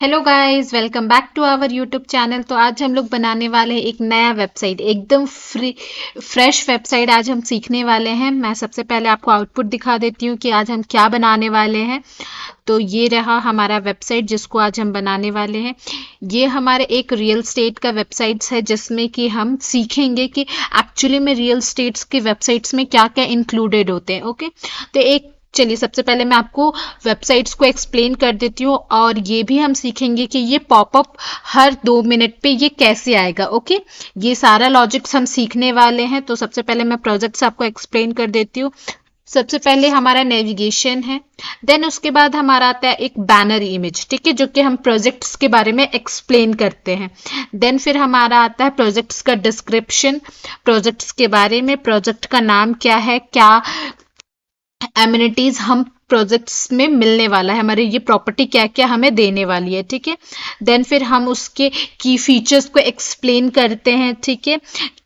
Hello guys, welcome back to our YouTube channel. तो आज हम लोग बनाने वाले हैं एक नया वेबसाइट, एकदम फ्रेश वेबसाइट आज हम सीखने वाले हैं। मैं सबसे पहले आपको आउटपुट दिखा देती हूँ कि आज हम क्या बनाने वाले हैं। तो ये रहा हमारा वेबसाइट जिसको आज हम बनाने वाले हैं। ये हमारे एक रियल स्टेट का वेबसाइट्स है जिसमें कि हम सीखेंगे कि एक्चुअली में रियल स्टेट्स के वेबसाइट्स में क्या क्या इंक्लूडेड होते हैं। ओके, तो चलिए सबसे पहले मैं आपको वेबसाइट्स को एक्सप्लेन कर देती हूँ और ये भी हम सीखेंगे कि ये पॉपअप हर 2 मिनट पे ये कैसे आएगा। ओके, ये सारा लॉजिक्स हम सीखने वाले हैं। तो सबसे पहले मैं प्रोजेक्ट्स आपको एक्सप्लेन कर देती हूँ। सबसे पहले हमारा नेविगेशन है, देन उसके बाद हमारा आता है एक बैनर इमेज, ठीक है, जो कि हम प्रोजेक्ट्स के बारे में एक्सप्लेन करते हैं। देन फिर हमारा आता है प्रोजेक्ट्स का डिस्क्रिप्शन, प्रोजेक्ट्स के बारे में, प्रोजेक्ट का नाम क्या है, क्या एमिनिटीज हम प्रोजेक्ट्स में मिलने वाला है, हमारे ये प्रॉपर्टी क्या क्या हमें देने वाली है, ठीक है। देन फिर हम उसके की फीचर्स को एक्सप्लेन करते हैं, ठीक है,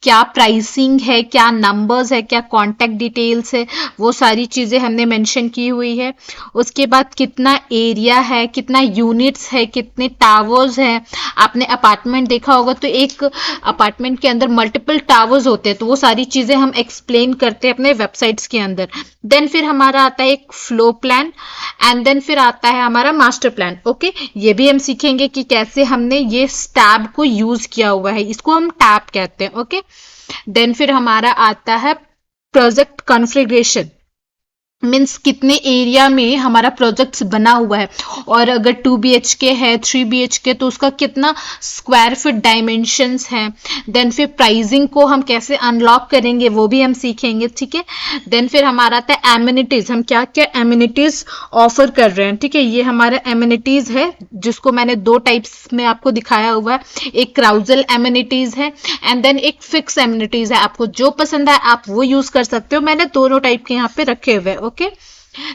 क्या प्राइसिंग है, क्या नंबर्स है, क्या कॉन्टैक्ट डिटेल्स है, वो सारी चीज़ें हमने मेंशन की हुई है। उसके बाद कितना एरिया है, कितना यूनिट्स है, कितने टावर्स हैं। आपने अपार्टमेंट देखा होगा तो एक अपार्टमेंट के अंदर मल्टीपल टावर्स होते हैं, तो वो सारी चीज़ें हम एक्सप्लेन करते हैं अपने वेबसाइट्स के अंदर। देन फिर हमारा आता है एक फ्लो प्लान एंड देन फिर आता है हमारा मास्टर प्लान। ओके, ये भी हम सीखेंगे कि कैसे हमने ये टैब को यूज किया हुआ है, इसको हम टैब कहते हैं। ओके, देन फिर हमारा आता है प्रोजेक्ट कॉन्फ़िगरेशन, मीन्स कितने एरिया में हमारा प्रोजेक्ट्स बना हुआ है, और अगर 2 BHK है, 3 BHK, तो उसका कितना स्क्वायर फीट डायमेंशंस हैं। देन फिर प्राइसिंग को हम कैसे अनलॉक करेंगे वो भी हम सीखेंगे, ठीक है। देन फिर हमारा आता है एमिनिटीज, हम क्या क्या एमिनिटीज ऑफर कर रहे हैं, ठीक है। ये हमारा एमिनिटीज है जिसको मैंने 2 टाइप्स में आपको दिखाया हुआ है, एक क्राउजल एमिनिटीज है एंड देन एक फिक्स एमिनिटीज है। आपको जो पसंद है आप वो यूज कर सकते हो, मैंने दोनों टाइप के यहाँ पे रखे हुए हैं। ओके,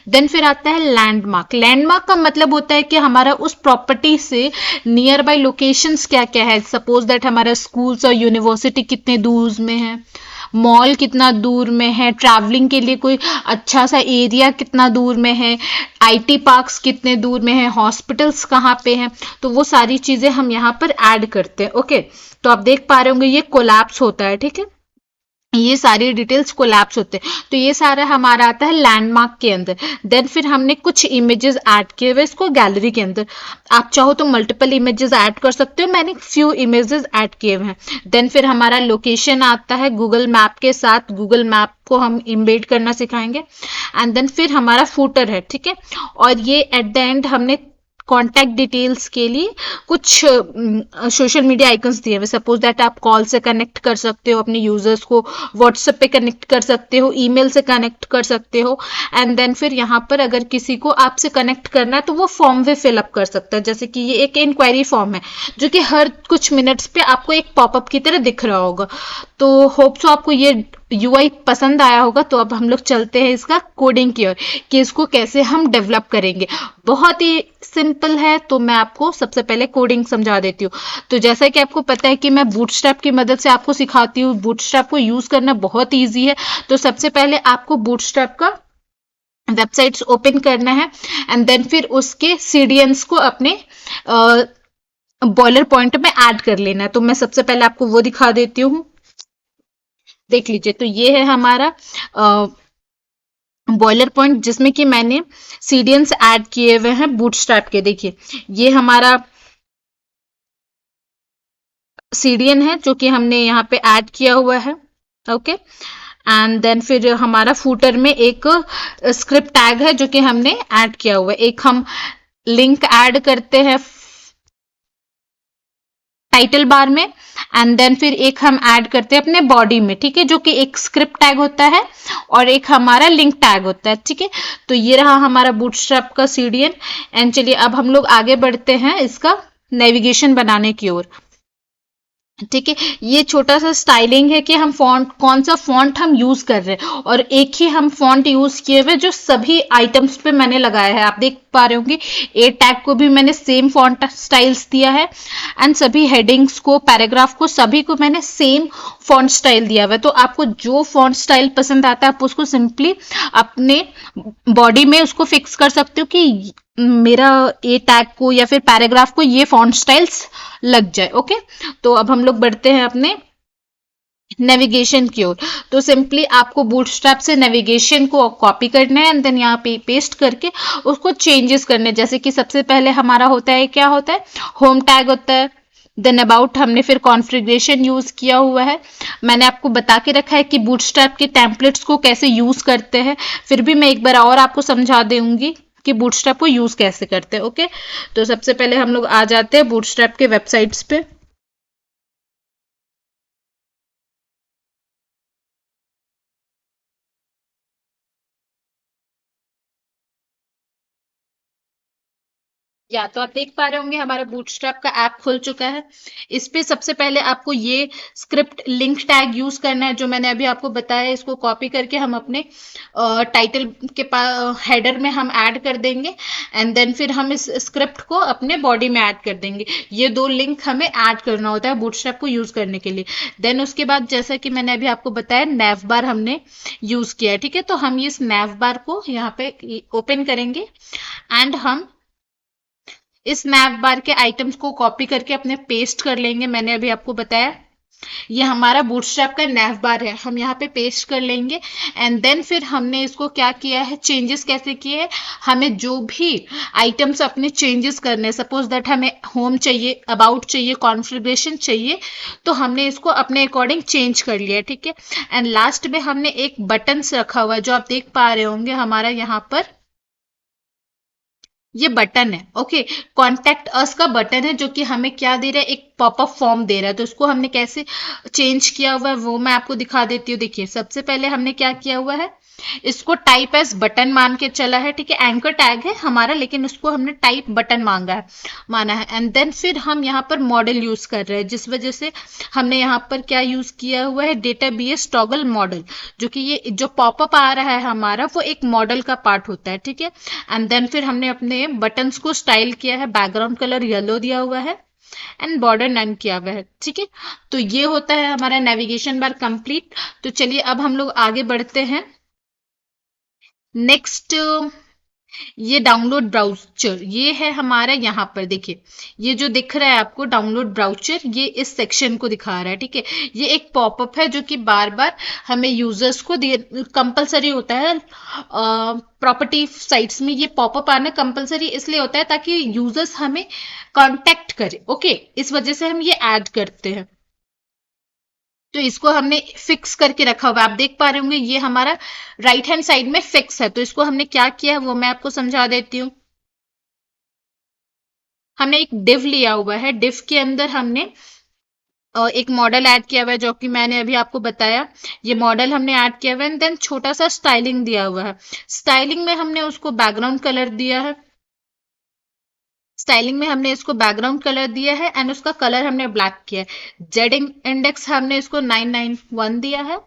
देन फिर आता है लैंडमार्क। लैंडमार्क का मतलब होता है कि हमारा उस प्रॉपर्टी से नियर बाय लोकेशंस क्या क्या है। सपोज दैट हमारा स्कूल्स और यूनिवर्सिटी कितने दूर में है, मॉल कितना दूर में है, ट्रैवलिंग के लिए कोई अच्छा सा एरिया कितना दूर में है, IT पार्क्स कितने दूर में है, हॉस्पिटल्स कहाँ पे हैं, तो वो सारी चीज़ें हम यहाँ पर ऐड करते हैं। ओके, तो आप देख पा रहे होंगे ये कोलैप्स होता है, ठीक है, ये सारी डिटेल्स कोलैप्स होते हैं। तो ये सारा हमारा आता है लैंडमार्क के अंदर। देन फिर हमने कुछ इमेजेस ऐड किए हुए इसको गैलरी के अंदर। आप चाहो तो मल्टीपल इमेजेस ऐड कर सकते हो, मैंने फ्यू इमेजेस ऐड किए हुए हैं। देन फिर हमारा लोकेशन आता है गूगल मैप के साथ, गूगल मैप को हम इम्बेड करना सिखाएंगे। एंड देन फिर हमारा फूटर है, ठीक है, और ये एट द एंड हमने कॉन्टैक्ट डिटेल्स के लिए कुछ सोशल मीडिया आइकन्स दिए हुए। सपोज दैट आप कॉल से कनेक्ट कर सकते हो अपने यूजर्स को, व्हाट्सएप पे कनेक्ट कर सकते हो, ईमेल से कनेक्ट कर सकते हो। एंड देन फिर यहाँ पर अगर किसी को आपसे कनेक्ट करना है तो वो फॉर्म भी फिलअप कर सकता है, जैसे कि ये एक इंक्वायरी फॉर्म है जो कि हर कुछ मिनट्स पे आपको एक पॉपअप की तरह दिख रहा होगा। तो होप सो आपको ये UI पसंद आया होगा। तो अब हम लोग चलते हैं इसका कोडिंग की ओर कि इसको कैसे हम डेवलप करेंगे। बहुत ही सिंपल है, तो मैं आपको सबसे पहले कोडिंग समझा देती हूँ। तो जैसा कि आपको पता है कि मैं बूटस्ट्रैप की मदद से आपको सिखाती हूँ, बूटस्ट्रैप को यूज करना बहुत ईजी है। तो सबसे पहले आपको बूटस्ट्रैप का वेबसाइट्स ओपन करना है एंड देन फिर उसके CDNs को अपने बॉयलर पॉइंट में ऐड कर लेना है। तो मैं सबसे पहले आपको वो दिखा देती हूँ, देख लीजिए। तो ये है हमारा बॉयलर पॉइंट जिसमें कि मैंने CDNs ऐड किए हुए हैं बूटस्ट्रैप के। देखिए ये हमारा CDN है जो कि हमने यहाँ पे ऐड किया हुआ है। ओके, एंड देन फिर हमारा फूटर में एक स्क्रिप्ट टैग है जो कि हमने ऐड किया हुआ है। एक हम लिंक ऐड करते हैं टाइटल बार में एंड देन फिर एक हम ऐड करते हैं अपने बॉडी में, ठीक है, जो कि एक स्क्रिप्ट टैग होता है और एक हमारा लिंक टैग होता है, ठीक है। तो ये रहा हमारा बूटस्ट्रैप का CDN। एंड चलिए अब हम लोग आगे बढ़ते हैं इसका नेविगेशन बनाने की ओर, ठीक है। ये छोटा सा स्टाइलिंग है कि हम फॉन्ट, कौन सा फॉन्ट हम यूज कर रहे हैं, और एक ही हम फॉन्ट यूज किए हुए जो सभी आइटम्स पे मैंने लगाया है। आप देख पा रहे होंगे ए टैग को भी मैंने सेम फॉन्ट स्टाइल्स दिया है एंड सभी हेडिंग्स को, पैराग्राफ को, सभी को मैंने सेम फॉन्ट स्टाइल दिया हुआ है। तो आपको जो फॉन्ट स्टाइल पसंद आता है आप उसको सिंपली अपने बॉडी में उसको फिक्स कर सकते हो कि मेरा ए टैग को या फिर पैराग्राफ को ये फॉन्ट स्टाइल्स लग जाए। ओके, तो अब हम लोग बढ़ते हैं अपने नेविगेशन की ओर। तो सिंपली आपको बूटस्ट्रैप से नेविगेशन को कॉपी करना है एंड देन यहाँ पे पेस्ट करके उसको चेंजेस करने हैं। जैसे कि सबसे पहले हमारा होता है, क्या होता है, होम टैग होता है, देन अबाउट हमने फिर कॉन्फ़िगरेशन यूज किया हुआ है। मैंने आपको बता के रखा है कि बूटस्ट्रैप के टेम्पलेट्स को कैसे यूज करते हैं, फिर भी मैं एक बार और आपको समझा दूंगी कि बूटस्ट्रैप को यूज कैसे करते हैं। ओके, तो सबसे पहले हम लोग आ जाते हैं बूटस्ट्रैप के वेबसाइट्स पे। या तो आप देख पा रहे होंगे हमारा बूटस्ट्रैप का ऐप खुल चुका है। इस पे सबसे पहले आपको ये स्क्रिप्ट लिंक टैग यूज करना है जो मैंने अभी आपको बताया। इसको कॉपी करके हम अपने टाइटल के हेडर में हम ऐड कर देंगे एंड देन फिर हम इस स्क्रिप्ट को अपने बॉडी में ऐड कर देंगे। ये दो लिंक हमें ऐड करना होता है बूटस्ट्रैप को यूज करने के लिए। देन उसके बाद जैसा कि मैंने अभी आपको बताया नैव बार हमने यूज किया है। ठीक है, तो हम इस नैव बार को यहाँ पे ओपन करेंगे एंड हम इस नैव बार के आइटम्स को कॉपी करके अपने पेस्ट कर लेंगे। मैंने अभी आपको बताया ये हमारा बूटस्ट्रैप का नैव बार है, हम यहाँ पे पेस्ट कर लेंगे एंड देन फिर हमने इसको क्या किया है, चेंजेस कैसे किए हैं। हमें जो भी आइटम्स अपने चेंजेस करने, सपोज दैट हमें होम चाहिए, अबाउट चाहिए, कॉन्फ़िगरेशन चाहिए, तो हमने इसको अपने अकॉर्डिंग चेंज कर लिया। ठीक है, एंड लास्ट में हमने एक बटन रखा हुआ है जो आप देख पा रहे होंगे हमारा यहाँ पर ये बटन है। ओके, कॉन्टैक्ट अस का बटन है जो कि हमें क्या दे रहा है, एक पॉपअप फॉर्म दे रहा है। तो इसको हमने कैसे चेंज किया हुआ है वो मैं आपको दिखा देती हूँ। देखिए सबसे पहले हमने क्या किया हुआ है, इसको टाइप एज बटन मान के चला है। ठीक है, एंकर टैग है हमारा लेकिन उसको हमने टाइप बटन माना है एंड देन फिर हम यहाँ पर मॉडल यूज कर रहे हैं जिस वजह से हमने यहाँ पर क्या यूज किया हुआ है, डेटाबेस टॉगल मॉडल, जो कि ये जो पॉपअप आ रहा है हमारा वो एक मॉडल का पार्ट होता है। ठीक है, एंड देन फिर हमने अपने बटन्स को स्टाइल किया है, बैकग्राउंड कलर येलो दिया हुआ है एंड बॉर्डर नन किया हुआ है। ठीक है, तो ये होता है हमारा नेविगेशन बार कंप्लीट। तो चलिए अब हम लोग आगे बढ़ते हैं। नेक्स्ट ये डाउनलोड ब्राउचर, ये है हमारा यहाँ पर देखिए, ये जो दिख रहा है आपको डाउनलोड ब्राउचर, ये इस सेक्शन को दिखा रहा है। ठीक है, ये एक पॉपअप है जो कि बार बार हमें यूजर्स को कंपलसरी होता है। प्रॉपर्टी साइट्स में ये पॉपअप आना कंपलसरी इसलिए होता है ताकि यूजर्स हमें कांटेक्ट करे। ओके, इस वजह से हम ये ऐड करते हैं। तो इसको हमने फिक्स करके रखा हुआ है, आप देख पा रहे होंगे ये हमारा राइट हैंड साइड में फिक्स है। तो इसको हमने क्या किया है वो मैं आपको समझा देती हूँ। हमने एक डिव लिया हुआ है, डिव के अंदर हमने एक मॉडल ऐड किया हुआ है जो कि मैंने अभी आपको बताया। ये मॉडल हमने ऐड किया हुआ है, देन छोटा सा स्टाइलिंग दिया हुआ है। स्टाइलिंग में हमने उसको बैकग्राउंड कलर दिया है, स्टाइलिंग में हमने इसको बैकग्राउंड कलर दिया है एंड उसका कलर हमने ब्लैक किया है। जेड इंडेक्स हमने इसको 991 दिया है।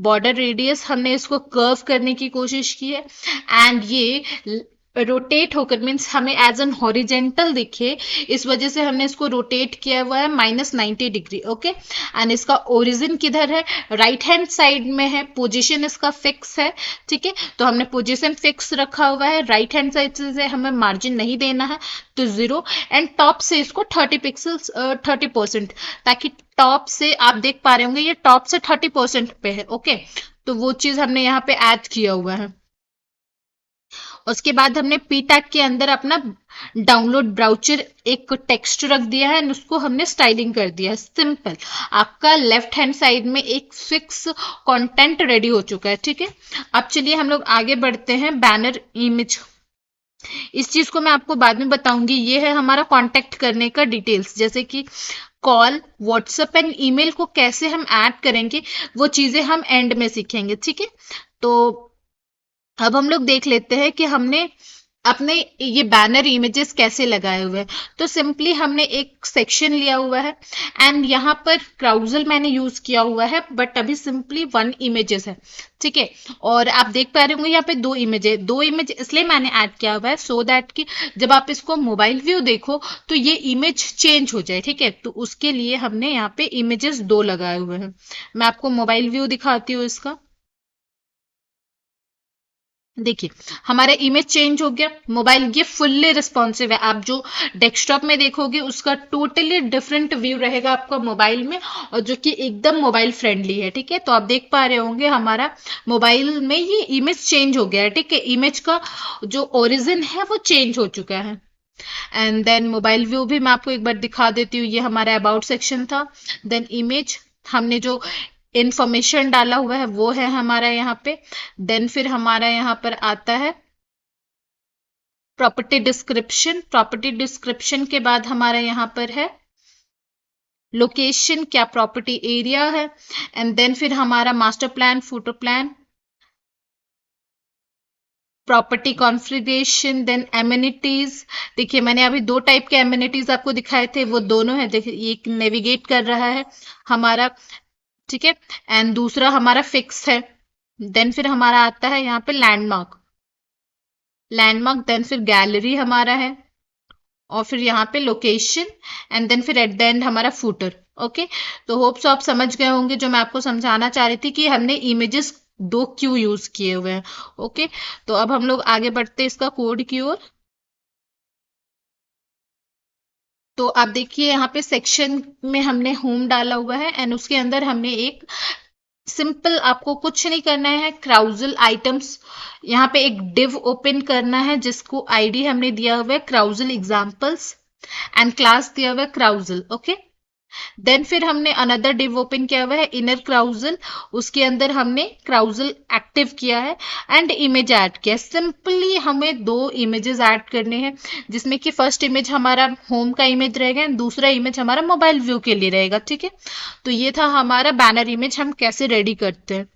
बॉर्डर रेडियस हमने इसको कर्व करने की कोशिश की है एंड ये रोटेट होकर मीन्स हमें एज एन हॉरिजेंटल दिखे, इस वजह से हमने इसको रोटेट किया हुआ है -90 डिग्री। ओके, एंड इसका ओरिजिन किधर है, राइट हैंड साइड में है, पोजीशन इसका फिक्स है। ठीक है, तो हमने पोजीशन फिक्स रखा हुआ है, राइट हैंड साइड से हमें मार्जिन नहीं देना है तो 0 एंड टॉप से इसको 30 पिक्सल्स 30%, ताकि टॉप से आप देख पा रहे होंगे ये टॉप से 30% पे है। ओके, तो वो चीज हमने यहाँ पे ऐड किया हुआ है। उसके बाद हमने पी टैग के अंदर अपना डाउनलोड ब्राउचर एक टेक्स्ट रख दिया है, उसको हमने स्टाइलिंग कर दिया है। सिंपल, आपका लेफ्ट हैंड साइड में एक फिक्स कंटेंट रेडी हो चुका है। ठीक है, अब चलिए हम लोग आगे बढ़ते हैं। बैनर इमेज, इस चीज को मैं आपको बाद में बताऊंगी। ये है हमारा कांटेक्ट करने का डिटेल्स, जैसे कि कॉल, व्हाट्सएप एंड ईमेल को कैसे हम ऐड करेंगे वो चीजें हम एंड में सीखेंगे। ठीक है, तो अब हम लोग देख लेते हैं कि हमने अपने ये बैनर इमेजेस कैसे लगाए हुए हैं। तो सिंपली हमने एक सेक्शन लिया हुआ है एंड यहाँ पर क्राउजल मैंने यूज किया हुआ है, बट अभी सिंपली 1 इमेजेस है। ठीक है, और आप देख पा रहे होंगे यहाँ पे 2 इमेज है। 2 इमेज इसलिए मैंने ऐड किया हुआ है सो दैट कि जब आप इसको मोबाइल व्यू देखो तो ये इमेज चेंज हो जाए। ठीक है, तो उसके लिए हमने यहाँ पे इमेजेस 2 लगाए हुए हैं। मैं आपको मोबाइल व्यू दिखाती हूँ इसका। देखिए हमारा इमेज चेंज हो गया, मोबाइल ये फुल्ली रिस्पॉन्सिव है। आप जो डेस्कटॉप में देखोगे उसका टोटली डिफरेंट व्यू रहेगा आपका मोबाइल में, और जो कि एकदम मोबाइल फ्रेंडली है। ठीक है, तो आप देख पा रहे होंगे हमारा मोबाइल में ये इमेज चेंज हो गया है। ठीक है, इमेज का जो ओरिजिन है वो चेंज हो चुका है। एंड देन मोबाइल व्यू भी मैं आपको एक बार दिखा देती हूँ। ये हमारा अबाउट सेक्शन था। देन इमेज, हमने जो इंफॉर्मेशन डाला हुआ है वो है हमारा यहाँ पे। देन फिर हमारा यहाँ पर आता है प्रॉपर्टी डिस्क्रिप्शन। प्रॉपर्टी डिस्क्रिप्शन के बाद हमारा यहाँ पर है लोकेशन, क्या प्रॉपर्टी एरिया है। एंड देन फिर हमारा master plan, floor plan, property configuration, then amenities. देखिए मैंने अभी दो टाइप के एमिनिटीज आपको दिखाए थे, वो दोनों है। देखिए एक नेविगेट कर रहा है हमारा, ठीक है, एंड दूसरा हमारा फिक्स है। देन फिर हमारा आता है यहाँ पे लैंडमार्क, लैंडमार्क, देन फिर गैलरी हमारा है, और फिर यहाँ पे लोकेशन, एंड देन फिर एट द एंड हमारा फूटर। ओके, तो होप सो आप समझ गए होंगे जो मैं आपको समझाना चाह रही थी कि हमने इमेजेस दो क्यों यूज किए हुए हैं। ओके, तो अब हम लोग आगे बढ़ते हैं इसका कोड की ओर। तो आप देखिए यहाँ पे सेक्शन में हमने होम डाला हुआ है, एंड उसके अंदर हमने एक सिंपल, आपको कुछ नहीं करना है, क्राउजल आइटम्स, यहाँ पे एक डिव ओपन करना है जिसको आईडी हमने दिया हुआ है क्राउजल एग्जाम्पल्स, एंड क्लास दिया हुआ है क्राउजल। ओके, देन फिर हमने अनदर डिव ओपन किया हुआ है इनर क्राउजल, उसके अंदर हमने क्राउजल एक्टिव किया है, एंड इमेज ऐड किया है। सिंपली हमें दो इमेजेस ऐड करने हैं, जिसमें कि फर्स्ट इमेज हमारा होम का इमेज रहेगा एंड दूसरा इमेज हमारा मोबाइल व्यू के लिए रहेगा। ठीक है, तो ये था हमारा बैनर इमेज हम कैसे रेडी करते हैं।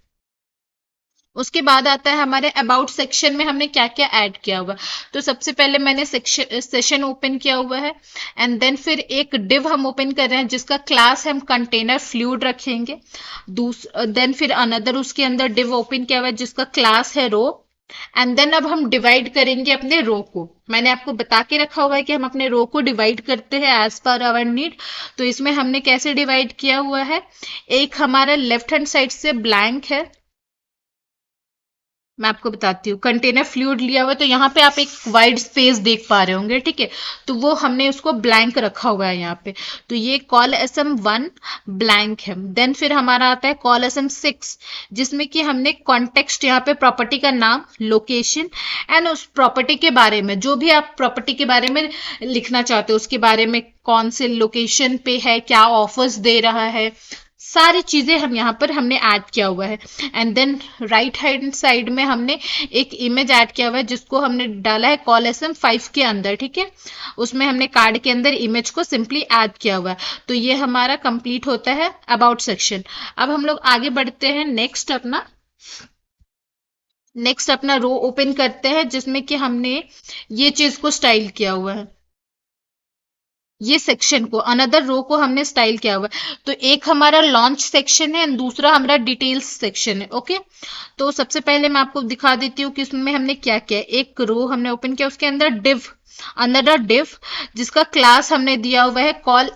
उसके बाद आता है हमारे अबाउट सेक्शन में हमने क्या क्या ऐड किया हुआ। तो सबसे पहले मैंने सेशन ओपन किया हुआ है, एंड देन फिर एक डिव हम ओपन कर रहे हैं जिसका क्लास हम कंटेनर फ्लूइड रखेंगे। देन फिर अनदर उसके अंदर डिव ओपन किया हुआ है जिसका क्लास है रो। एंड देन अब हम डिवाइड करेंगे अपने रो को। मैंने आपको बता के रखा हुआ है कि हम अपने रो को डिवाइड करते हैं एज पर आवर नीड। तो इसमें हमने कैसे डिवाइड किया हुआ है, एक हमारा लेफ्ट हैंड साइड से ब्लैंक है, मैं आपको बताती हूँ। कंटेनर फ्लूइड लिया हुआ है, तो यहाँ पे आप एक वाइड स्पेस देख पा रहे होंगे। ठीक है, तो वो हमने उसको ब्लैंक रखा हुआ है यहाँ पे। तो ये कॉल एसएम 1 ब्लैंक है। देन फिर हमारा आता है कॉल एसएम 6, जिसमें कि हमने कॉन्टेक्स्ट, यहाँ पे प्रॉपर्टी का नाम, लोकेशन, एंड उस प्रॉपर्टी के बारे में, जो भी आप प्रॉपर्टी के बारे में लिखना चाहते हो उसके बारे में, कौन से लोकेशन पे है, क्या ऑफर्स दे रहा है, सारी चीजें हम यहाँ पर हमने ऐड किया हुआ है। And then right hand side में हमने एक इमेज ऐड किया हुआ है जिसको हमने डाला है कॉल एसएम 5 के अंदर। ठीक है, उसमें हमने कार्ड के अंदर इमेज को सिंपली ऐड किया हुआ है। तो ये हमारा कंप्लीट होता है अबाउट सेक्शन। अब हम लोग आगे बढ़ते हैं, नेक्स्ट अपना रो ओपन करते हैं जिसमें कि हमने ये चीज को स्टाइल किया हुआ है, ये सेक्शन को, अनदर रो को हमने स्टाइल किया हुआ है। तो एक हमारा लॉन्च सेक्शन है, दूसरा हमारा डिटेल्स सेक्शन है। ओके, तो सबसे पहले मैं आपको दिखा देती हूँ कि इसमें हमने क्या किया। एक रो हमने ओपन किया, उसके अंदर डिव, अनदर डिव, जिसका क्लास हमने दिया हुआ है कॉल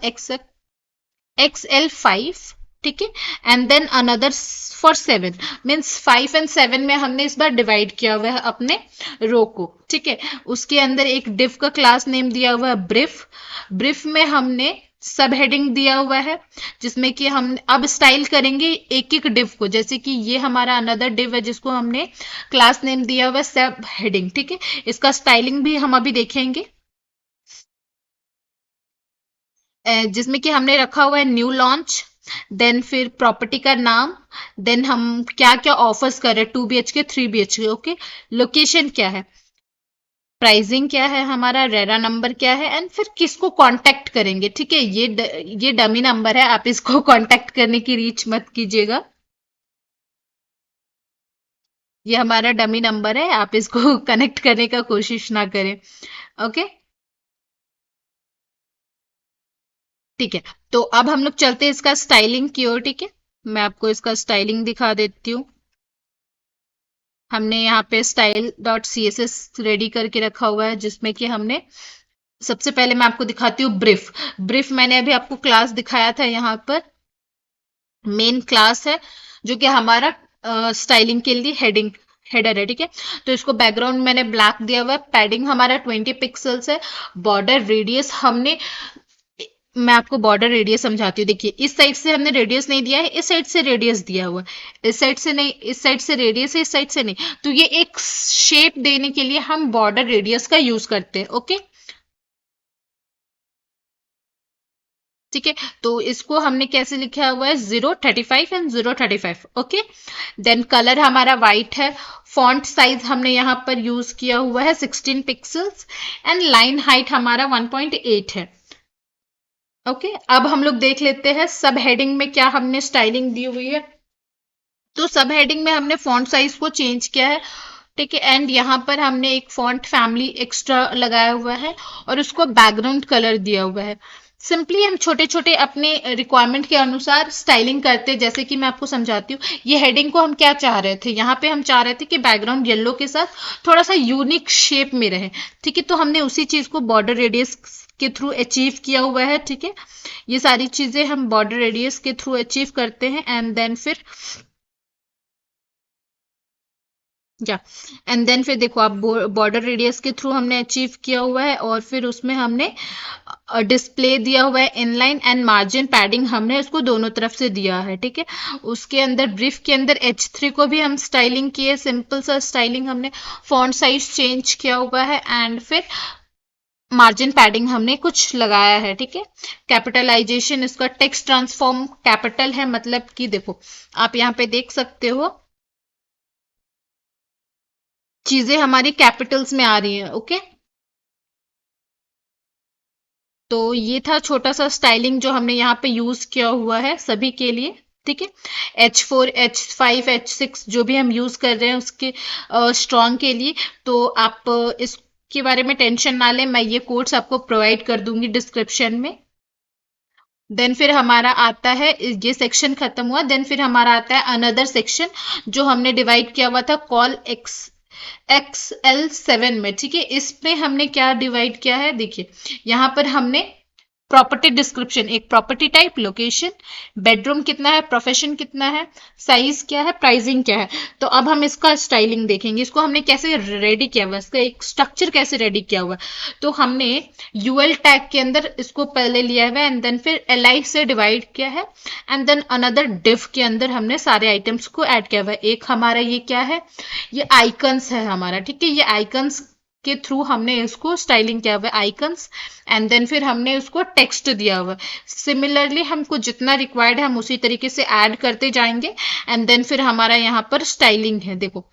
XL5। ठीक है, and then another for 7, means 5 and 7 में हमने इस बार डिवाइड किया हुआ है अपने रो को। ठीक है, उसके अंदर एक डिव का क्लास नेम दिया हुआ है ब्रिफ। ब्रिफ में हमने सब हेडिंग दिया हुआ है जिसमें कि हम अब स्टाइल करेंगे एक एक डिव को। जैसे कि ये हमारा अनदर डिव है जिसको हमने क्लास नेम दिया हुआ है सब हेडिंग। ठीक है, इसका स्टाइलिंग भी हम अभी देखेंगे, जिसमें कि हमने रखा हुआ है न्यू लॉन्च, देन फिर प्रॉपर्टी का नाम, देन हम क्या क्या ऑफर्स कर रहे हैं, 2 BHK 3 BHK। ओके, लोकेशन क्या है, प्राइसिंग क्या है, हमारा रेरा नंबर क्या है, एंड फिर किसको कांटेक्ट करेंगे। ठीक है, ये डमी नंबर है, आप इसको कांटेक्ट करने की रीच मत कीजिएगा, ये हमारा डमी नंबर है, आप इसको कनेक्ट करने का कोशिश ना करें। ओके, ठीक है, तो अब हम लोग चलते हैं इसका स्टाइलिंग की ओर। ठीक है, मैं आपको इसका स्टाइलिंग दिखा देती हूँ। हमने यहाँ पे स्टाइल डॉट CSS रेडी करके रखा हुआ है जिसमें कि हमने, सबसे पहले मैं आपको दिखाती हूँ ब्रीफ। ब्रीफ मैंने अभी आपको क्लास दिखाया था, यहाँ पर मेन क्लास है जो कि हमारा स्टाइलिंग के लिए हेडिंग हेडर है, ठीक है। तो इसको बैकग्राउंड मैंने ब्लैक दिया हुआ है, पैडिंग हमारा 20 पिक्सल्स है, बॉर्डर रेडियस हमने, मैं आपको बॉर्डर रेडियस समझाती हूँ। देखिए इस साइड से हमने रेडियस नहीं दिया है, इस साइड से रेडियस दिया हुआ है, इस साइड से नहीं, इस साइड से रेडियस है, इस साइड से नहीं। तो ये एक शेप देने के लिए हम बॉर्डर रेडियस का यूज करते हैं। ओके, ठीक है। तो इसको हमने कैसे लिखा हुआ है, 035 एंड 035। ओके, देन कलर हमारा वाइट है, फॉन्ट साइज हमने यहाँ पर यूज किया हुआ है 16 पिक्सल्स, एंड लाइन हाइट हमारा 1.8 है। ओके, अब हम लोग देख लेते हैं सब हेडिंग में क्या हमने स्टाइलिंग दी हुई है। तो सब हेडिंग में हमने फॉन्ट साइज को चेंज किया है, ठीक है। एंड यहाँ पर हमने एक फॉन्ट फैमिली एक्स्ट्रा लगाया हुआ है और उसको बैकग्राउंड कलर दिया हुआ है। सिंपली हम छोटे छोटे अपने रिक्वायरमेंट के अनुसार स्टाइलिंग करते हैं। जैसे कि मैं आपको समझाती हूँ, ये हेडिंग को हम क्या चाह रहे थे, यहाँ पे हम चाह रहे थे कि बैकग्राउंड येलो के साथ थोड़ा सा यूनिक शेप में रहे, ठीक है। तो हमने उसी चीज को बॉर्डर रेडियस के थ्रू अचीव किया हुआ है, ठीक है। ये सारी चीजें हम बॉर्डर रेडियस के थ्रू अचीव करते हैं, एंड देन फिर या एंड देन फिर देखो आप, बॉर्डर रेडियस के थ्रू हमने अचीव किया हुआ है, और फिर उसमें हमने डिस्प्ले दिया हुआ है इनलाइन, एंड मार्जिन पैडिंग हमने उसको दोनों तरफ से दिया है, ठीक है। उसके अंदर ब्रीफ के अंदर H3 को भी हम स्टाइलिंग किए, सिंपल सा स्टाइलिंग, हमने फॉन्ट साइज चेंज किया हुआ है, एंड फिर मार्जिन पैडिंग हमने कुछ लगाया है, ठीक है। कैपिटलाइजेशन, इसका टेक्स्ट ट्रांसफॉर्म कैपिटल है, मतलब कि देखो आप यहाँ पे देख सकते हो चीजें हमारी कैपिटल्स में आ रही हैं। ओके, तो ये था छोटा सा स्टाइलिंग जो हमने यहाँ पे यूज किया हुआ है सभी के लिए, ठीक है। H4, H5, H6 जो भी हम यूज कर रहे हैं उसके स्ट्रॉन्ग के लिए, तो आप इसके बारे में टेंशन ना लें, मैं ये कोड्स आपको प्रोवाइड कर दूंगी डिस्क्रिप्शन में। देन फिर हमारा आता है, ये सेक्शन खत्म हुआ, देन फिर हमारा आता है अनदर सेक्शन जो हमने डिवाइड किया हुआ था कॉल XL7 में, ठीक है। इसमें हमने क्या डिवाइड किया है, देखिए यहाँ पर हमने प्रॉपर्टी डिस्क्रिप्शन, एक प्रॉपर्टी टाइप, लोकेशन, बेडरूम कितना है, प्रोफेशन कितना है, साइज क्या है, प्राइसिंग क्या है। तो अब हम इसका स्टाइलिंग देखेंगे, इसको हमने कैसे रेडी किया हुआ, इसका एक स्ट्रक्चर कैसे रेडी किया हुआ। तो हमने यूएल टैग के अंदर इसको पहले लिया हुआ है, एंड देन फिर एलआई से डिवाइड किया है, एंड देन अनदर डिव के अंदर हमने सारे आइटम्स को ऐड किया हुआ है। एक हमारा ये क्या है, ये आइकन्स है हमारा, ठीक है। ये आइकन्स के थ्रू हमने इसको स्टाइलिंग किया हुआ है, आइकन्स, एंड देन फिर हमने उसको टेक्स्ट दिया हुआ है। सिमिलरली हमको जितना रिक्वायर्ड है हम उसी तरीके से ऐड करते जाएंगे, एंड देन फिर हमारा यहाँ पर स्टाइलिंग है, देखो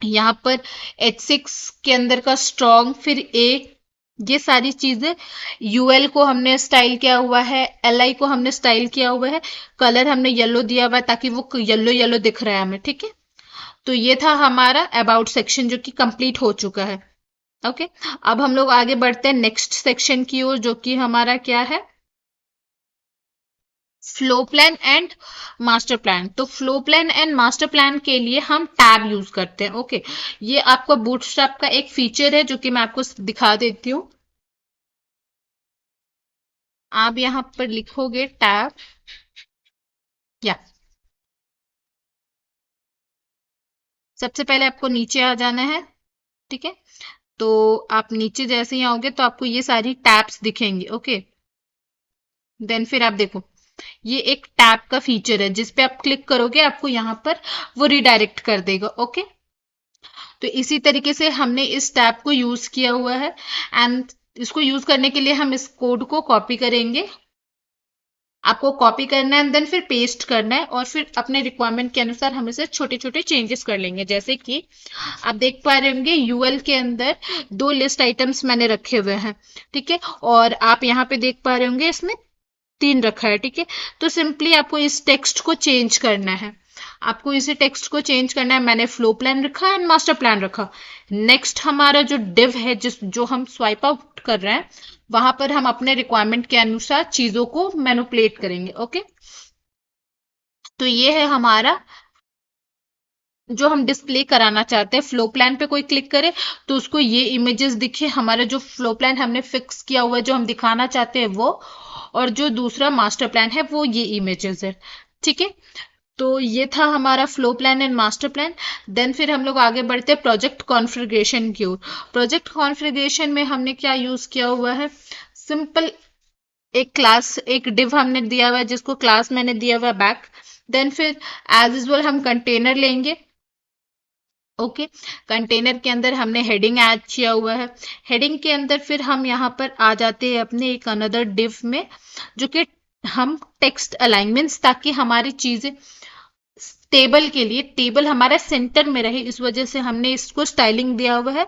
यहाँ पर H6 के अंदर का स्ट्रॉन्ग, फिर ए, ये सारी चीजें, यूएल को हमने स्टाइल किया हुआ है, एलआई को हमने स्टाइल किया हुआ है, कलर हमने येलो दिया हुआ है ताकि वो येलो येलो दिख रहा है हमें, ठीक है। तो ये था हमारा अबाउट सेक्शन जो कि कंप्लीट हो चुका है। ओके, अब हम लोग आगे बढ़ते हैं नेक्स्ट सेक्शन की ओर, जो कि हमारा क्या है, flow plan and master plan. तो flow plan and master plan के लिए हम टैब यूज करते हैं। ओके, ये आपका बूटस्ट्रैप का एक फीचर है जो कि मैं आपको दिखा देती हूँ। आप यहाँ पर लिखोगे टैब, या सबसे पहले आपको नीचे आ जाना है, ठीक है। तो आप नीचे जैसे ही आओगे तो आपको ये सारी टैब्स दिखेंगी। ओके, देन फिर आप देखो ये एक टैब का फीचर है, जिस पे आप क्लिक करोगे आपको यहाँ पर वो रिडायरेक्ट कर देगा। ओके, तो इसी तरीके से हमने इस टैब को यूज किया हुआ है, एंड इसको यूज करने के लिए हम इस कोड को कॉपी करेंगे। आपको कॉपी करना है, एंड देन फिर पेस्ट करना है, और फिर अपने रिक्वायरमेंट के अनुसार हम इसे छोटे छोटे चेंजेस कर लेंगे। जैसे कि आप देख पा रहे होंगे यूएल के अंदर 2 लिस्ट आइटम्स मैंने रखे हुए हैं, ठीक है। और आप यहाँ पे देख पा रहे होंगे इसमें 3 रखा है, ठीक है। तो सिंपली आपको इस टेक्स्ट को चेंज करना है, आपको इसे टेक्स्ट को चेंज करना है। मैंने फ्लो प्लान रखा एंड मास्टर प्लान रखा। नेक्स्ट हमारा जो डिव है, जो हम स्वाइप आउट कर रहे हैं, वहां पर हम अपने रिक्वायरमेंट के अनुसार चीजों को मैनिपुलेट करेंगे। ओके, तो ये है हमारा जो हम डिस्प्ले कराना चाहते हैं। फ्लो प्लान पे कोई क्लिक करे तो उसको ये इमेजेस दिखे, हमारा जो फ्लो प्लान हमने फिक्स किया हुआ है जो हम दिखाना चाहते हैं वो, और जो दूसरा मास्टर प्लान है वो ये इमेजेस है, ठीक है। तो ये था हमारा floor plan and master plan. Then फिर हम लोग आगे बढ़ते हैं प्रोजेक्ट कॉन्फ़िगरेशन की ओर। प्रोजेक्ट कॉन्फ़िगरेशन में हमने क्या यूज किया हुआ है, सिंपल एक क्लास, एक डिव हमने दिया हुआ है जिसको क्लास मैंने दिया हुआ है बैक। देन फिर एज यूजुअल हम कंटेनर लेंगे। ओके, कंटेनर के अंदर हमने हेडिंग ऐड किया हुआ है। हेडिंग के अंदर फिर हम यहाँ पर आ जाते हैं अपने एक अनदर डिव में, जो कि हम टेक्स्ट अलाइनमेंट्स, ताकि हमारी चीजें टेबल के लिए, टेबल हमारा सेंटर में रहे, इस वजह से हमने इसको स्टाइलिंग दिया हुआ है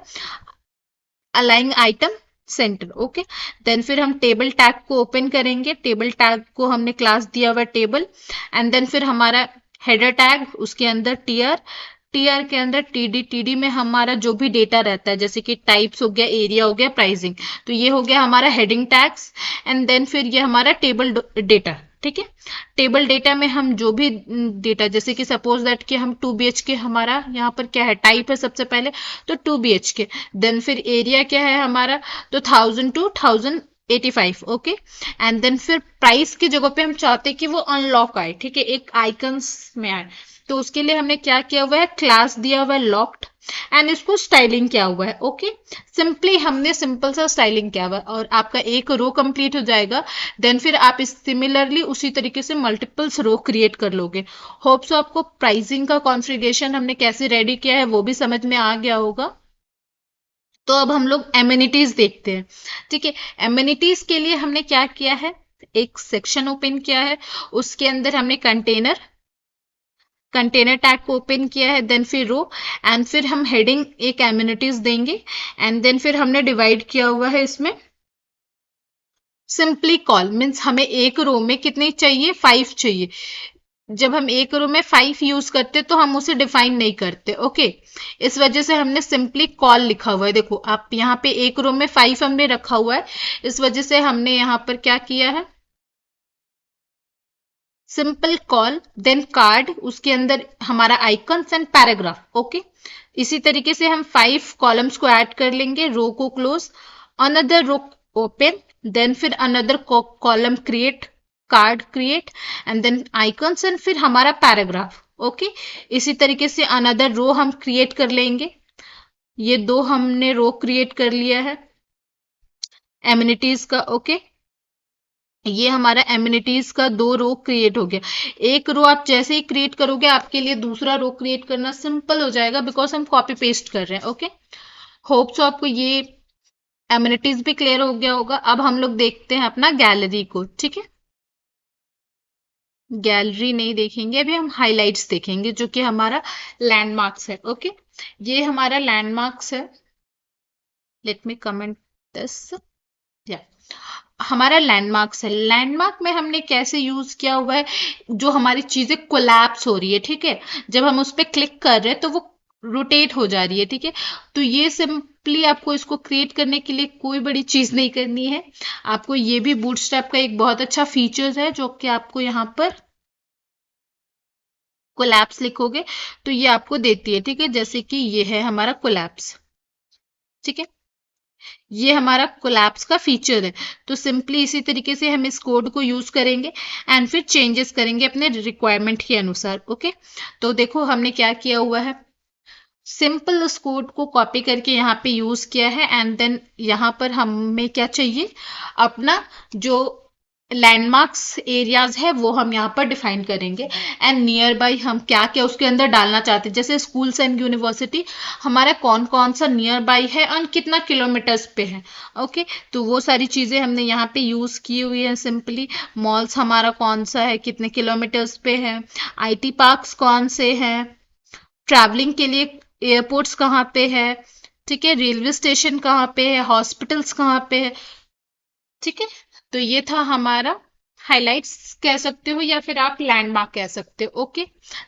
align item centre. Okay, then फिर हम टेबल टैग को ओपन करेंगे। टेबल टैग को हमने क्लास दिया हुआ टेबल, एंड देन फिर हमारा हेडर टैग, उसके अंदर टीआर, टीआर के अंदर टीडी, टीडी में हमारा जो भी डेटा रहता है, जैसे कि टाइप्स हो गया, एरिया हो गया, प्राइसिंग, तो ये हो गया हमारा हेडिंग टैग्स। एंड देन फिर ये हमारा टेबल डेटा। ठीक है, टेबल डेटा में हम जो भी डेटा, जैसे कि सपोज दैट कि हम 2 BHK, हमारा यहाँ पर क्या है, टाइप है सबसे पहले, तो 2 BHK। देन फिर एरिया क्या है हमारा, तो 1000 to 1085। ओके, एंड देन फिर प्राइस की जगह पे हम चाहते हैं कि वो अनलॉक आए, ठीक है, एक आइकन्स में आए, तो उसके लिए हमने क्या किया हुआ है, क्लास दिया हुआ है लॉक्ड, एंड इसको स्टाइलिंग किया हुआ है। ओके, सिंपली हमने सिंपल सा स्टाइलिंग किया हुआ है और आपका एक रो कंप्लीट हो जाएगा। देन फिर आप इस सिमिलरली उसी तरीके से मल्टीपल्स रो क्रिएट कर लोगे। होप सो आपको प्राइसिंग का कॉन्फ़िगरेशन हमने कैसे रेडी किया है वो भी समझ में आ गया होगा। तो अब हम लोग एमिनिटीज देखते हैं। ठीक है, एमिनिटीज के लिए हमने क्या किया है, एक सेक्शन ओपन किया है, उसके अंदर हमने कंटेनर टैग को ओपन किया है, देन फिर रो, एंड फिर हम हेडिंग एक एमिनिटीज देंगे, एंड देन फिर हमने डिवाइड किया हुआ है इसमें सिंपली कॉल, मीन्स हमें एक रो में कितने चाहिए, 5 चाहिए। जब हम एक रो में 5 यूज करते तो हम उसे डिफाइन नहीं करते। ओके, इस वजह से हमने सिंपली कॉल लिखा हुआ है। देखो आप यहाँ पे एक रो में 5 हमने रखा हुआ है, इस वजह से हमने यहाँ पर क्या किया है, सिंपल कॉल, देन कार्ड, उसके अंदर हमारा आइकन्स एंड पैराग्राफ। ओके, इसी तरीके से हम 5 कॉलम्स को ऐड कर लेंगे, रो को close, another row open, then फिर another column create, card create, and then icons, and फिर हमारा पैराग्राफ। ओके, इसी तरीके से अनदर रो हम क्रिएट कर लेंगे। ये 2 हमने रो क्रिएट कर लिया है एमिनिटीज का। ओके, ये हमारा एमिनिटीज का 2 रो क्रिएट हो गया। एक रो आप जैसे ही क्रिएट करोगे आपके लिए दूसरा रो क्रिएट करना सिंपल हो जाएगा, बिकॉज हम कॉपी पेस्ट कर रहे हैं। ओके, होप सो आपको ये एमिनिटीज भी क्लियर हो गया होगा। अब हम लोग देखते हैं अपना गैलरी को। ठीक है, गैलरी नहीं देखेंगे अभी, हम हाइलाइट्स देखेंगे, जो कि हमारा लैंडमार्क्स है। ओके, ये हमारा लैंडमार्क्स है। लेट मी कमेंट दिस, या हमारा लैंडमार्क्स है। लैंडमार्क में हमने कैसे यूज किया हुआ है, जो हमारी चीजें कोलैप्स हो रही है, ठीक है, जब हम उस पर क्लिक कर रहे हैं तो वो रोटेट हो जा रही है। ठीक है, तो ये सिंपली आपको इसको क्रिएट करने के लिए कोई बड़ी चीज नहीं करनी है। आपको ये भी बूटस्ट्रैप का एक बहुत अच्छा फीचर्स है, जो कि आपको यहाँ पर कोलैप्स लिखोगे तो ये आपको देती है। ठीक है, जैसे कि ये है हमारा कोलैप्स। ठीक है, ये हमारा कोलैप्स का फीचर है। तो सिंपली इसी तरीके से हम इस कोड को यूज करेंगे एंड फिर चेंजेस करेंगे अपने रिक्वायरमेंट के अनुसार। ओके, तो देखो हमने क्या किया हुआ है, सिंपल उस कोड को कॉपी करके यहाँ पे यूज किया है, एंड देन यहाँ पर हमें क्या चाहिए, अपना जो लैंडमार्क्स एरियाज है वो हम यहाँ पर डिफाइन करेंगे, एंड नियर बाय हम क्या क्या उसके अंदर डालना चाहते हैं, जैसे स्कूल्स एंड यूनिवर्सिटी हमारा कौन कौन सा नियर बाय है और कितना किलोमीटर्स पे है। ओके, तो वो सारी चीजें हमने यहाँ पे यूज की हुई है। सिंपली मॉल्स हमारा कौन सा है, कितने किलोमीटर्स पे है, IT पार्क्स कौन से हैं, ट्रैवलिंग के लिए एयरपोर्ट्स कहाँ पे है, ठीक है, रेलवे स्टेशन कहाँ पे है, हॉस्पिटल्स कहाँ पे है। ठीक है, तो ये था हमारा हाइलाइट्स कह सकते हो, या फिर आप लैंडमार्क कह सकते हो। ओके,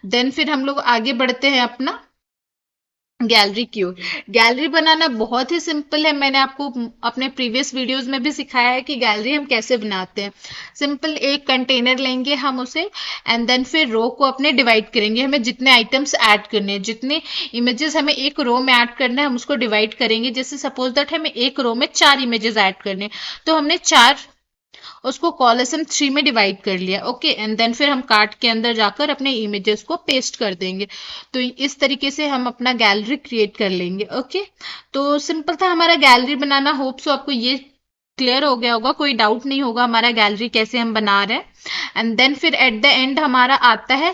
देन फिर हम लोग आगे बढ़ते हैं अपना गैलरी की ओर। गैलरी बनाना बहुत ही सिंपल है, मैंने आपको अपने प्रीवियस वीडियोस में भी सिखाया है कि गैलरी हम कैसे बनाते हैं। सिंपल एक कंटेनर लेंगे हम उसे, एंड देन फिर रो को अपने डिवाइड करेंगे, हमें जितने आइटम्स ऐड करने हैं, जितने इमेजेस हमें एक रो में ऐड करना है, हम उसको डिवाइड करेंगे। जैसे सपोज दैट हमें एक रो में 4 इमेजेस ऐड करने हैं, तो हमने 4 उसको कॉलम 3 में डिवाइड कर लिया। ओके, एंड देन फिर हम कार्ट के अंदर जाकर अपने इमेजेस को पेस्ट कर देंगे। तो इस तरीके से हम अपना गैलरी क्रिएट कर लेंगे। ओके, तो सिंपल था हमारा गैलरी बनाना। होप सो आपको ये क्लियर हो गया होगा, कोई डाउट नहीं होगा हमारा गैलरी कैसे हम बना रहे हैं। एंड देन फिर एट द एंड हमारा आता है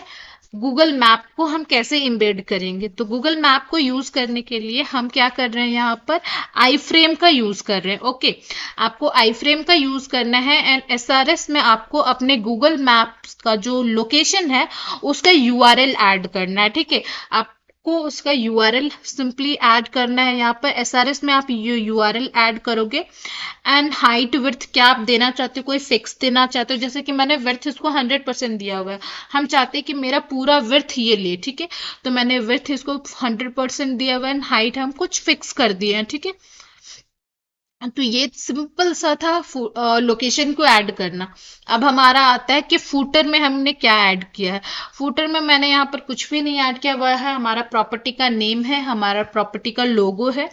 गूगल मैप को हम कैसे इम्बेड करेंगे। तो गूगल मैप को यूज करने के लिए हम क्या कर रहे हैं, यहाँ पर आई फ्रेम का यूज कर रहे हैं। ओके, आपको आई फ्रेम का यूज करना है एंड एसआरएस में आपको अपने गूगल मैप्स का जो लोकेशन है उसका यूआरएल ऐड करना है। ठीक है, आपको उसका यूआरएल सिंपली ऐड करना है। यहाँ पर एसआरएस में आप ये यूआरएल ऐड करोगे एंड हाइट विड्थ क्या आप देना चाहते हो, कोई फिक्स देना चाहते हो, जैसे कि मैंने विड्थ इसको 100% दिया हुआ है। हम चाहते हैं कि मेरा पूरा विड्थ ये ले। ठीक है, तो मैंने विड्थ इसको 100% दिया हुआ है, हाइट हम कुछ फिक्स कर दिए हैं। ठीक है, तो ये सिंपल सा था लोकेशन को ऐड करना। अब हमारा आता है कि फूटर में हमने क्या ऐड किया है। फूटर में मैंने यहाँ पर कुछ भी नहीं ऐड किया हुआ है। हमारा प्रॉपर्टी का नेम है, हमारा प्रॉपर्टी का लोगो है।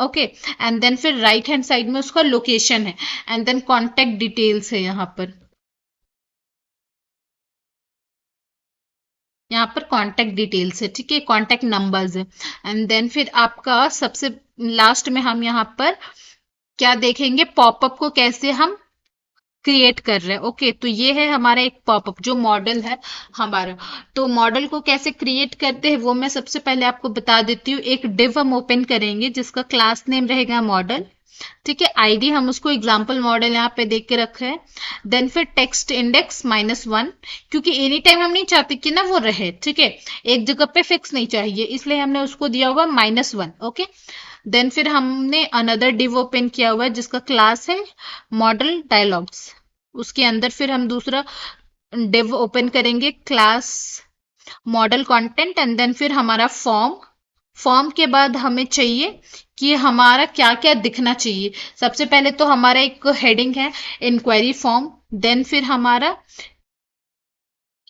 ओके, एंड देन फिर राइट हैंड साइड में उसका लोकेशन है एंड देन कॉन्टेक्ट डिटेल्स है। यहाँ पर कॉन्टेक्ट डिटेल्स है। ठीक है, कॉन्टेक्ट नंबर्स है एंड देन फिर आपका सबसे लास्ट में हम यहाँ पर क्या देखेंगे, पॉपअप को कैसे हम क्रिएट कर रहे हैं। ओके, तो ये है हमारा एक पॉपअप जो मॉडल है हमारा। तो मॉडल को कैसे क्रिएट करते हैं वो मैं सबसे पहले आपको बता देती हूँ। एक डिव हम ओपन करेंगे जिसका क्लास नेम रहेगा मॉडल। ठीक है, आईडी हम उसको एग्जाम्पल मॉडल यहाँ पे देख के रखे हैं। देन फिर टेक्स्ट इंडेक्स -1, क्योंकि एनी टाइम हम नहीं चाहते कि ना वो रहे। ठीक है, एक जगह पे फिक्स नहीं चाहिए, इसलिए हमने उसको दिया हुआ -1। ओके, देन फिर हमने अनदर डिव ओपन किया हुआ है जिसका क्लास है मॉडल डायलॉग्स। उसके अंदर फिर हम दूसरा डिव ओपन करेंगे, class model content and then फिर हमारा फॉर्म के बाद हमें चाहिए कि हमारा क्या क्या दिखना चाहिए। सबसे पहले तो हमारा एक हेडिंग है इंक्वायरी फॉर्म, देन फिर हमारा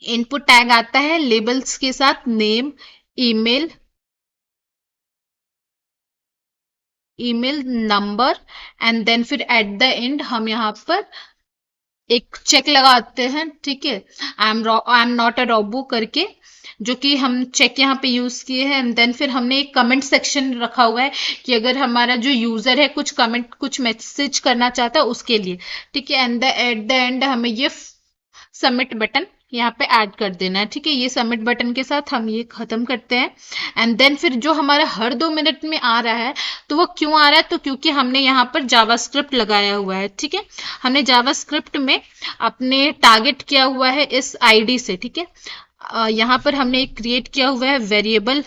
इनपुट टैग आता है लेबल्स के साथ name, email number and then फिर एट द एंड हम यहाँ पर एक चेक लगाते हैं। ठीक है, I am not a robot करके, जो कि हम चेक यहाँ पे यूज किए हैं। एंड देन फिर हमने एक कमेंट सेक्शन रखा हुआ है कि अगर हमारा जो यूजर है कुछ कमेंट कुछ मैसेज करना चाहता है उसके लिए। ठीक है, एंड एट द एंड हमें ये सबमिट बटन यहाँ पे ऐड कर देना है। ठीक है, ये सबमिट बटन के साथ हम ये खत्म करते हैं। एंड देन फिर जो हमारा हर 2 मिनट में आ रहा है, तो वो क्यों आ रहा है, तो क्योंकि हमने यहाँ पर जावास्क्रिप्ट लगाया हुआ है। ठीक है, हमने जावास्क्रिप्ट में अपने टारगेट किया हुआ है इस आईडी से। ठीक है, यहाँ पर हमने एक क्रिएट किया हुआ है वेरिएबल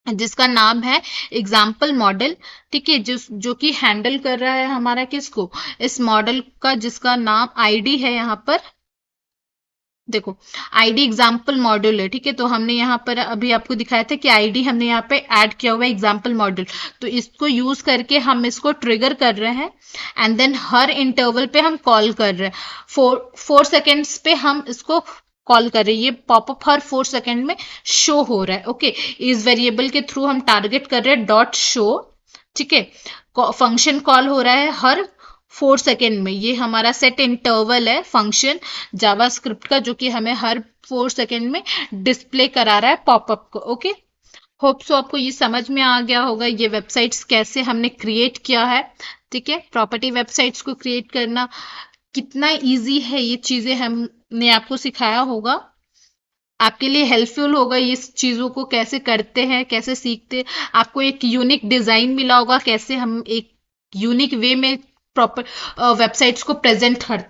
जिसका नाम है एग्जाम्पल मॉडल। ठीक है, जो कि हैंडल कर रहा है हमारा किसको, इस मॉडल का, जिसका नाम आईडी है। यहाँ पर देखो आईडी एग्जाम्पल मॉड्यूल है। ठीक है, तो हमने यहाँ पर अभी आपको दिखाया था कि आईडी हमने यहाँ पे ऐड किया हुआ है एग्जाम्पल मॉड्यूल। तो इसको यूज करके हम इसको ट्रिगर कर रहे हैं एंड देन हर इंटरवल पे हम कॉल कर रहे हैं। 4 सेकेंड्स पे हम इसको कॉल कर रहे हैं। ये पॉपअप हर 4 सेकेंड में शो हो रहा है। ओके, इस वेरिएबल के थ्रू हम टारगेट कर रहे हैं डॉट शो। ठीक है, फंक्शन कॉल हो रहा है हर 4 सेकेंड में। ये हमारा सेट इंटरवल है फंक्शन जावास्क्रिप्ट का, जो कि हमें हर 4 सेकेंड में डिस्प्ले करा रहा है पॉपअप को। ओके, होप सो आपको ये समझ में आ गया होगा ये वेबसाइट्स कैसे हमने क्रिएट किया है। ठीक है, प्रॉपर्टी वेबसाइट्स को क्रिएट करना कितना इजी है, ये चीजें हमने आपको सिखाया होगा। आपके लिए हेल्पफुल होगा इस चीजों को कैसे करते हैं, कैसे सीखते हैं। आपको एक यूनिक डिजाइन मिला होगा कैसे हम एक यूनिक वे में प्रॉपर वेबसाइट्स को प्रेजेंट करते